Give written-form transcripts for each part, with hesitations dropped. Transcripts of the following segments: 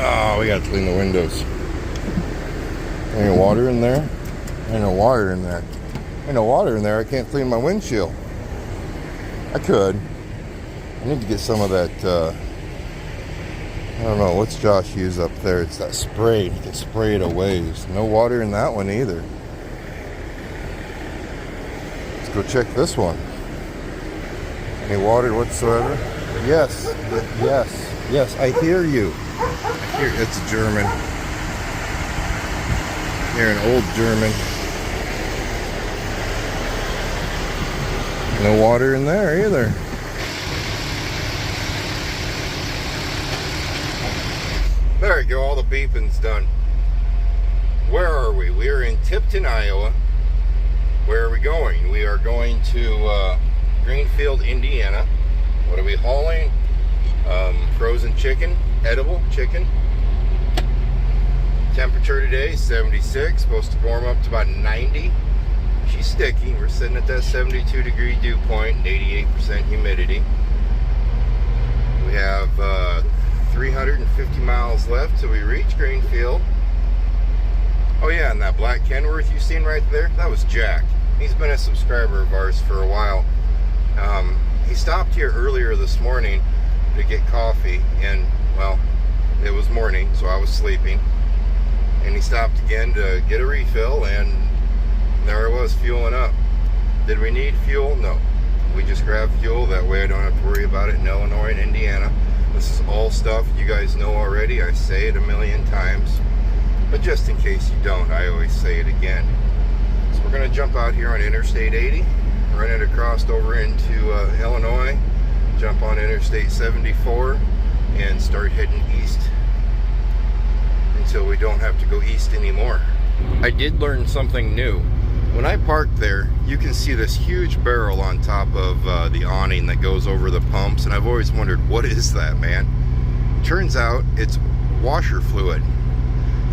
Oh, we gotta clean the windows. Ain't no water in there. Ain't no water in there. Ain't no water in there. I can't clean my windshield. I could. I need to get some of that, I don't know, what's Josh use up there? It's that spray. You can spray it away. There's no water in that one either. Let's go check this one. Any water whatsoever? Yes, yes, yes, I hear you. I hear, it's a German. You're an old German. No water in there either. There we go, all the beeping's done. Where are we? We are in Tipton, Iowa. Where are we going? We are going to Greenfield, Indiana. What are we hauling? Frozen chicken, edible chicken. Temperature today, 76. Supposed to warm up to about 90. She's sticky. We're sitting at that 72 degree dew point and 88% humidity. We have 350 miles left till we reach Greenfield. Oh yeah, and that black Kenworth you've seen right there, that was Jack. He's been a subscriber of ours for a while. He stopped here earlier this morning to get coffee, and well, it was morning, so I was sleeping. And he stopped again to get a refill, and there I was fueling up. Did we need fuel? No. We just grabbed fuel, that way I don't have to worry about it in Illinois and Indiana. This is all stuff you guys know already. I say it a million times, but just in case you don't, I always say it again. So we're gonna jump out here on Interstate 80, run it across over into Illinois, jump on Interstate 74, and start heading east until we don't have to go east anymore. I did learn something new. When I parked there, you can see this huge barrel on top of the awning that goes over the pumps, and I've always wondered, what is that, man? Turns out it's washer fluid,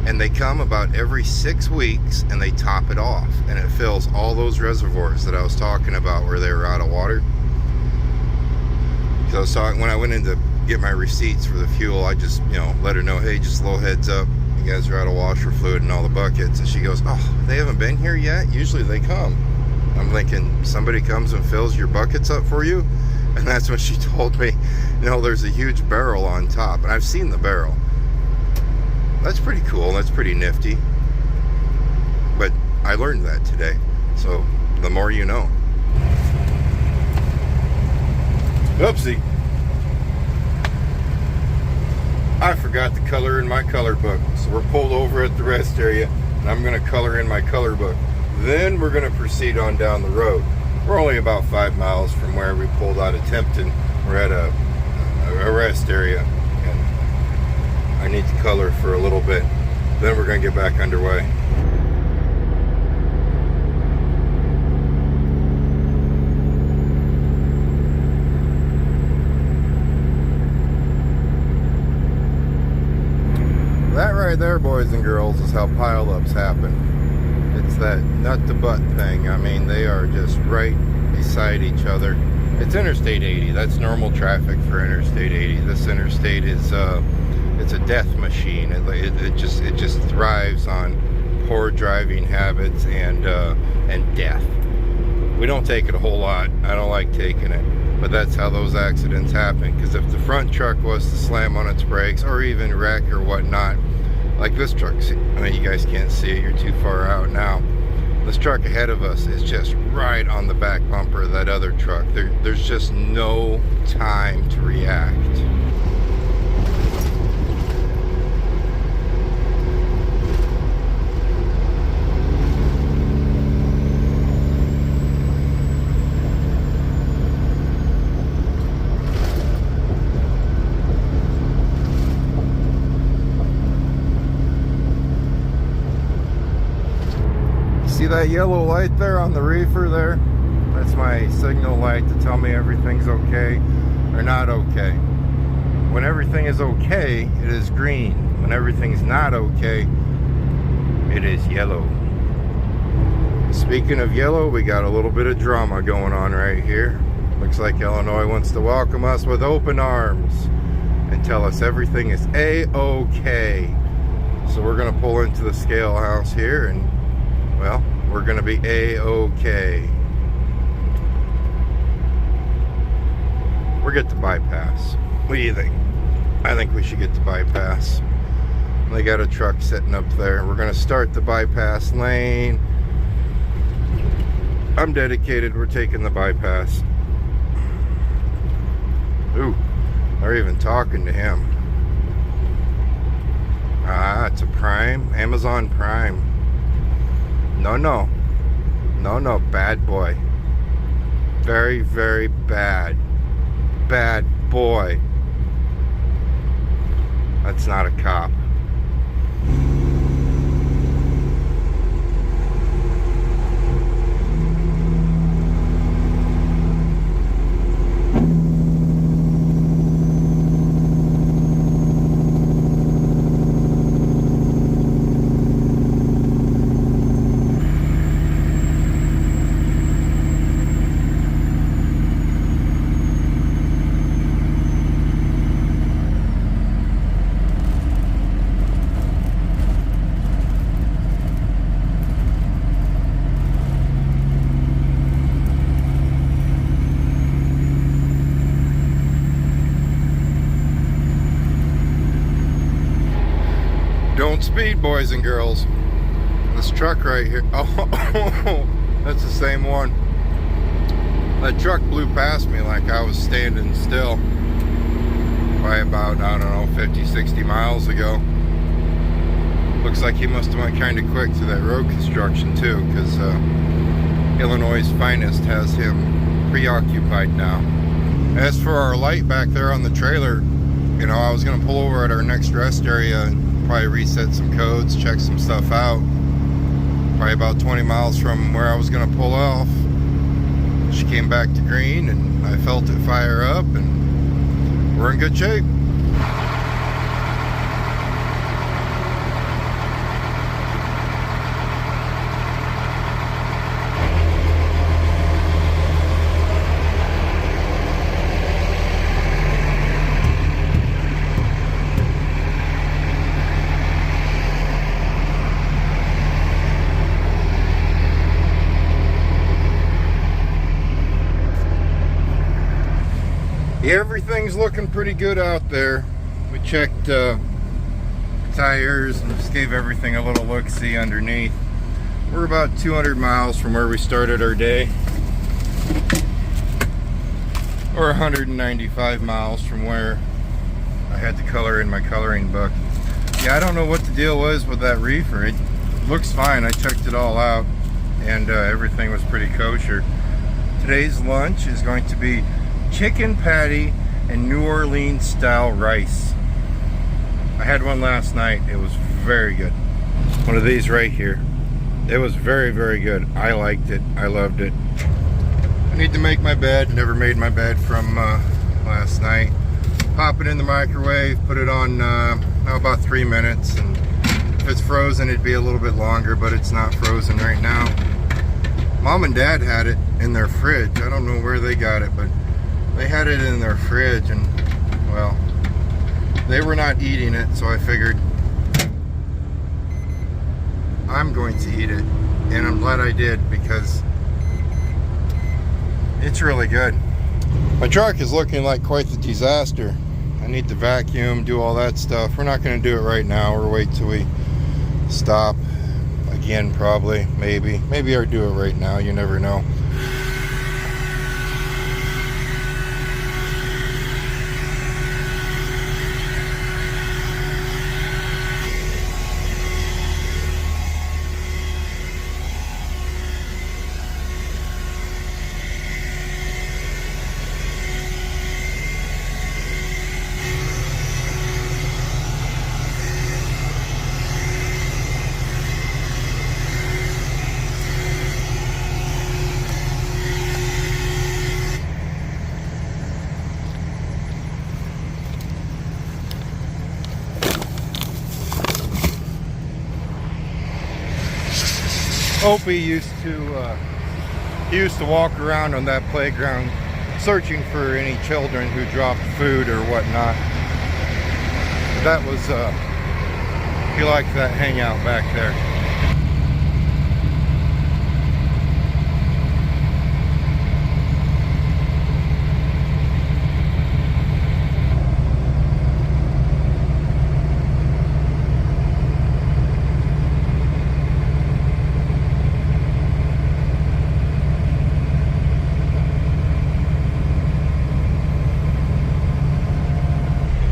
and they come about every 6 weeks and they top it off, and it fills all those reservoirs that I was talking about where they were out of water. So when I went in to get my receipts for the fuel, I just, let her know, hey, just a little heads up, you guys are out of washer fluid in all the buckets. And she goes, oh, they haven't been here yet? Usually they come. I'm thinking, somebody comes and fills your buckets up for you? And that's when she told me, there's a huge barrel on top. And I've seen the barrel. That's pretty cool. That's pretty nifty. But I learned that today. So the more you know. Oopsie. I forgot the color in my color book. So we're pulled over at the rest area, and I'm going to color in my color book. Then we're going to proceed on down the road. We're only about 5 miles from where we pulled out of Tipton. We're at a rest area, and I need to color for a little bit. Then we're going to get back underway. That right there, boys and girls, is how pileups happen. It's that nut to butt thing. I mean, they are just right beside each other. It's Interstate 80. That's normal traffic for Interstate 80. This interstate is it's a death machine. It just thrives on poor driving habits and death. We don't take it a whole lot. I don't like taking it, but that's how those accidents happen. Because if the front truck was to slam on its brakes or even wreck or whatnot, like this truck, I mean, you guys can't see it, you're too far out now. This truck ahead of us is just right on the back bumper of that other truck. There's just no time to react. See that yellow light there on the reefer there? That's my signal light to tell me everything's okay or not okay. When everything is okay, it is green. When everything's not okay, it is yellow. Speaking of yellow, we got a little bit of drama going on right here. Looks like Illinois wants to welcome us with open arms. and tell us everything is A-OK. So we're gonna pull into the scale house here, and well, we're gonna be A-OK. We'll get the bypass. What do you think? I think we should get the bypass. They got a truck sitting up there. We're gonna start the bypass lane. I'm dedicated, we're taking the bypass. Ooh, they're even talking to him. Ah, it's a Prime, Amazon Prime. No, bad boy. Very, very bad. Bad boy. That's not a cop. Don't speed, boys and girls. This truck right here. Oh, that's the same one. That truck blew past me like I was standing still by about, I don't know, 50, 60 miles ago. Looks like he must have went kind of quick to that road construction too, because Illinois' finest has him preoccupied now. As for our light back there on the trailer, you know, I was going to pull over at our next rest area and probably reset some codes, check some stuff out. Probably about 20 miles from where I was going to pull off. She came back to green and I felt it fire up, and we're in good shape. Everything's looking pretty good out there. We checked tires and just gave everything a little look-see underneath. We're about 200 miles from where we started our day, or 195 miles from where I had the color in my coloring book. Yeah, I don't know what the deal was with that reefer. It looks fine. I checked it all out, and everything was pretty kosher. Today's lunch is going to be chicken patty and New Orleans style rice. I had one last night. It was very good. One of these right here. It was very, very good. I liked it. I loved it. I need to make my bed. Never made my bed from last night. Pop it in the microwave, put it on about 3 minutes, and if it's frozen it'd be a little bit longer, but it's not frozen right now. Mom and Dad had it in their fridge. I don't know where they got it, but they had it in their fridge, and well, they were not eating it, so I figured I'm going to eat it, and I'm glad I did, because it's really good. My truck is looking like quite the disaster. I need to vacuum, do all that stuff. We're not going to do it right now. We'll wait till we stop again, probably, maybe I'll do it right now. You never know. Opie used to walk around on that playground searching for any children who dropped food or whatnot. That was, he liked that hangout back there.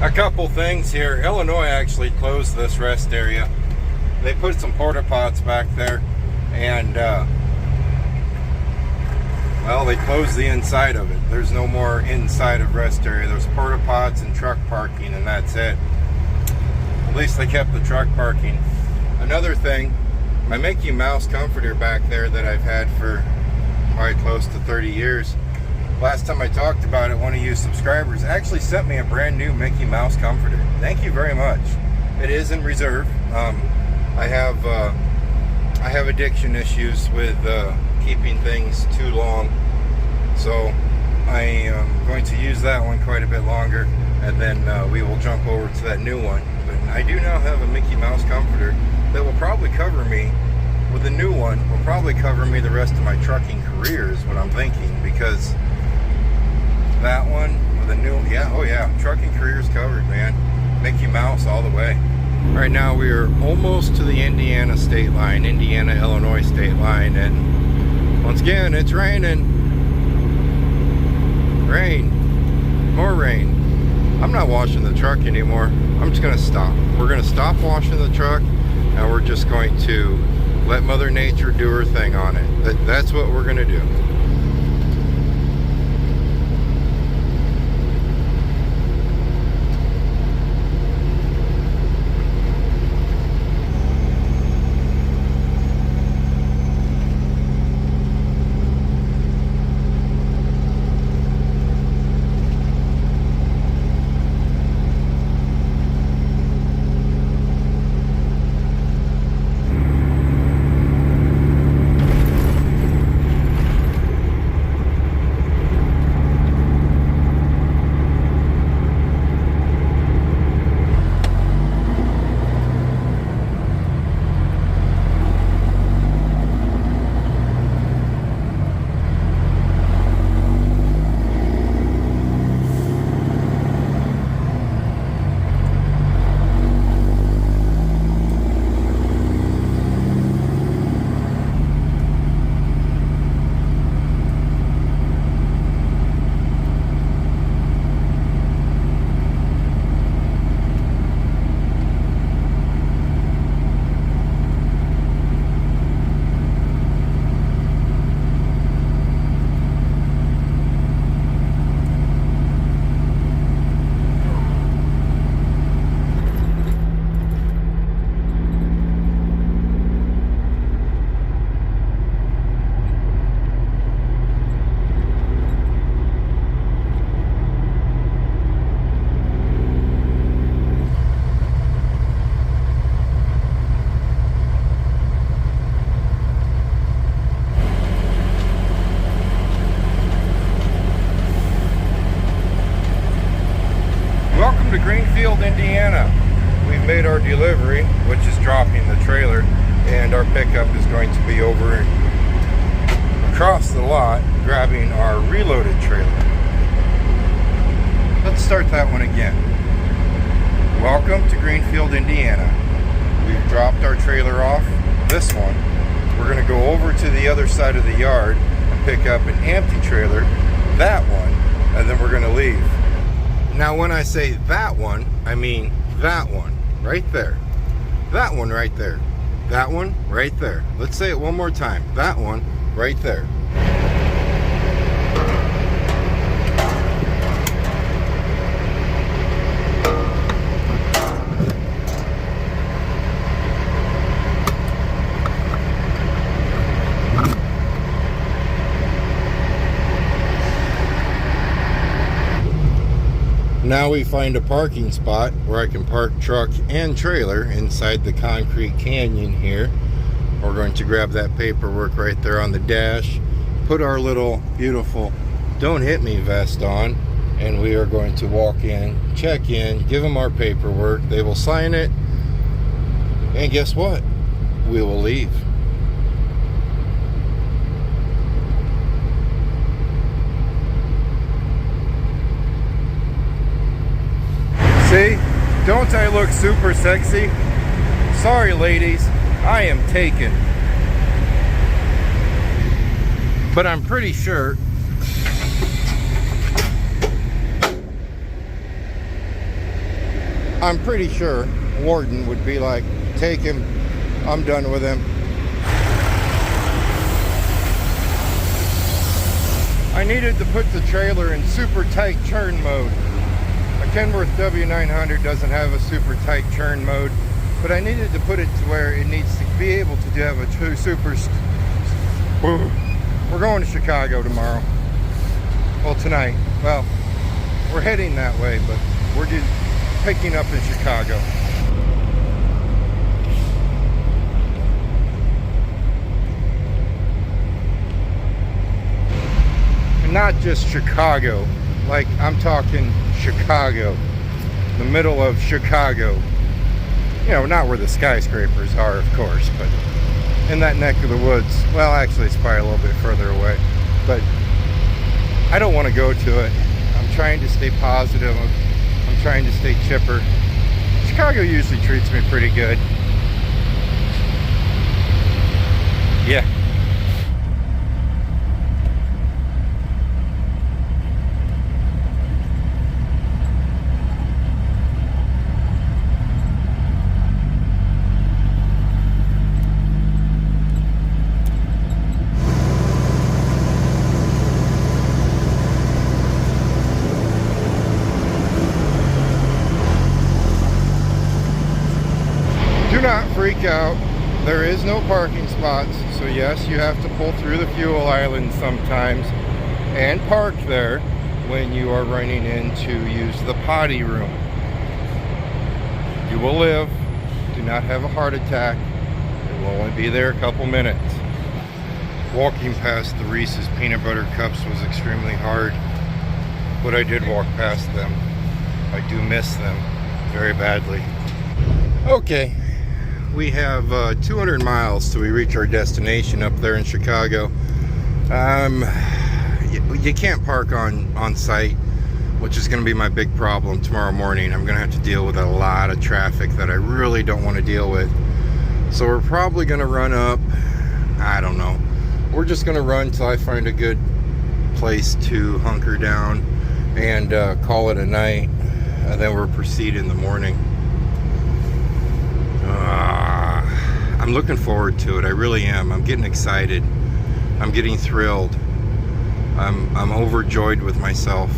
A couple things here. Illinois actually closed this rest area. They put some porta pots back there, and well, they closed the inside of it. There's no more inside of rest area. There's porta pots and truck parking, and that's it. At least they kept the truck parking. Another thing, my Mickey Mouse comforter back there that I've had for probably close to 30 years. Last time I talked about it, one of you subscribers actually sent me a brand new Mickey Mouse comforter. Thank you very much. It is in reserve. I have addiction issues with keeping things too long, so I am going to use that one quite a bit longer, and then we will jump over to that new one. But I do now have a Mickey Mouse comforter that will probably cover me. With the new one, will probably cover me the rest of my trucking career is what I'm thinking, because that one with a new, oh yeah, trucking career's covered, man. Mickey Mouse all the way. Right now we are almost to the Indiana state line, Indiana-Illinois state line, and once again it's raining. Rain, more rain. I'm not washing the truck anymore. I'm just gonna stop. We're gonna stop washing the truck, and we're just going to let Mother Nature do her thing on it. That's what we're gonna do. Indiana. We've made our delivery, which is dropping the trailer, and our pickup is going to be over across the lot grabbing our reloaded trailer. Let's start that one again. Welcome to Greenfield, Indiana. We've dropped our trailer off. This one, we're going to go over to the other side of the yard and pick up an empty trailer, that one, and then we're going to leave. Now when I say that one, I mean that one right there. That one right there. That one right there. Let's say it one more time. That one right there. Now we find a parking spot where I can park truck and trailer inside the concrete canyon here. We're going to grab that paperwork right there on the dash, put our little beautiful "Don't Hit Me" vest on, and we are going to walk in, check in, give them our paperwork. They will sign it, and guess what? We will leave. See? Don't I look super sexy? Sorry, ladies, I am taken. But I'm pretty sure Warden would be like, take him, I'm done with him. I needed to put the trailer in super tight turn mode. A Kenworth W900 doesn't have a super tight turn mode, but I needed to put it to where it needs to be able to have a true super... We're going to Chicago tomorrow. Well, tonight. Well, we're heading that way, but we're just picking up in Chicago. And not just Chicago, like I'm talking Chicago, the middle of Chicago. You know, not where the skyscrapers are, of course, but in that neck of the woods. Well, actually, it's probably a little bit further away, but I don't want to go to it. I'm trying to stay positive. I'm trying to stay chipper. Chicago usually treats me pretty good. Yeah. Do not freak out. There is no parking spots, so yes, you have to pull through the fuel island sometimes and park there when you are running in to use the potty room. You will live. Do not have a heart attack. It will only be there a couple minutes. Walking past the Reese's peanut butter cups was extremely hard, but I did walk past them. I do miss them very badly. Okay. We have 200 miles till we reach our destination up there in Chicago. You can't park on site, which is going to be my big problem tomorrow morning. I'm going to have to deal with a lot of traffic that I really don't want to deal with. So we're probably going to run up, I don't know. We're just going to run till I find a good place to hunker down and call it a night. And then we'll proceed in the morning. I'm looking forward to it. I really am. I'm getting excited. I'm getting thrilled. I'm overjoyed with myself.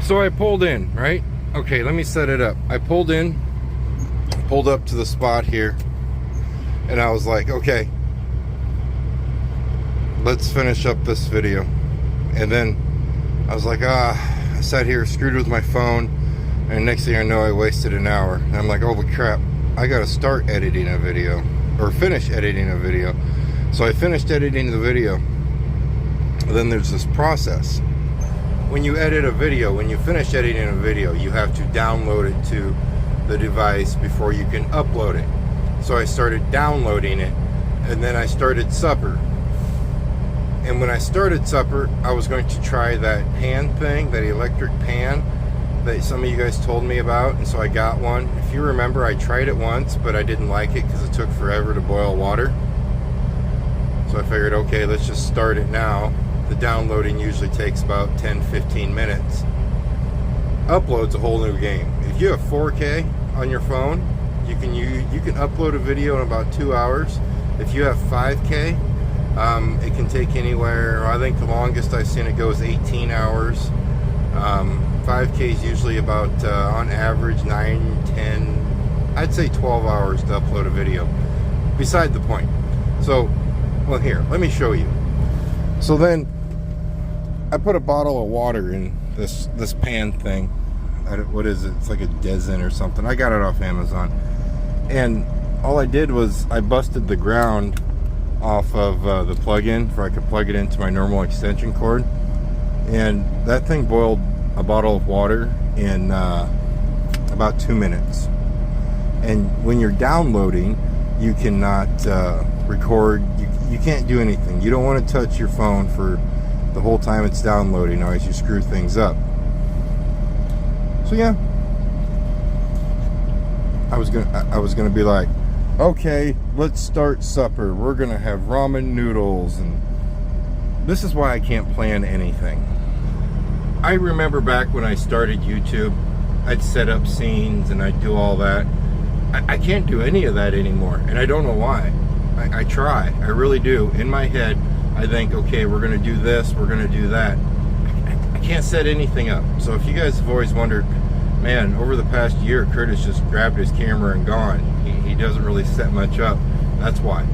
So I pulled in, right? Okay, let me set it up. I pulled up to the spot here, and I was like, okay, let's finish up this video. And then I was like, I sat here screwed with my phone, and next thing I know, I wasted an hour. And I'm like, holy crap, I gotta start editing a video, or finish editing a video. So I finished editing the video. And then there's this process. When you edit a video, when you finish editing a video, you have to download it to the device before you can upload it. So I started downloading it, and then I started supper. And when I started supper, I was going to try that pan thing, that electric pan that some of you guys told me about, and so I got one. If you remember, I tried it once, but I didn't like it because it took forever to boil water. So I figured, okay, let's just start it now. The downloading usually takes about 10-15 minutes. upload's a whole new game. If you have 4K on your phone, you can upload a video in about 2 hours. If you have 5K, it can take anywhere, I think the longest I've seen it go is 18 hours. 5K is usually about, on average, 9, 10, I'd say 12 hours to upload a video. Beside the point. So, well, here, let me show you. So then, I put a bottle of water in this pan thing. What is it? It's like a Dezen or something. I got it off Amazon. And all I did was I busted the ground off of the plug-in for I could plug it into my normal extension cord. And that thing boiled a bottle of water in about 2 minutes. And when you're downloading, you cannot record. You can't do anything. You don't want to touch your phone for the whole time it's downloading, otherwise you screw things up. So yeah, I was gonna be like, okay, let's start supper. We're gonna have ramen noodles, and this is why I can't plan anything. I remember back when I started YouTube, I'd set up scenes and I'd do all that. I can't do any of that anymore, and I don't know why. I try, I really do. In my head, I think, okay, we're gonna do this, we're gonna do that. I can't set anything up. So if you guys have always wondered, man, over the past year, Curtis just grabbed his camera and gone. He doesn't really set much up. That's why.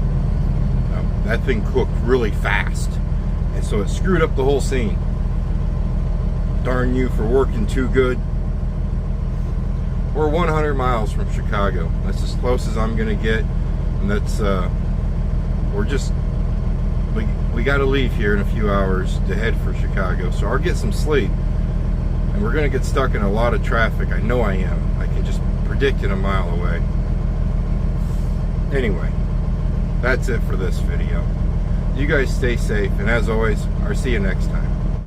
That thing cooked really fast, and so it screwed up the whole scene. Darn you for working too good. We're 100 miles from Chicago. That's as close as I'm gonna get, and that's we got to leave here in a few hours to head for Chicago. So I'll get some sleep, and we're gonna get stuck in a lot of traffic. I know I am. I can just predict it a mile away. Anyway, that's it for this video. You guys stay safe, and as always, I'll see you next time.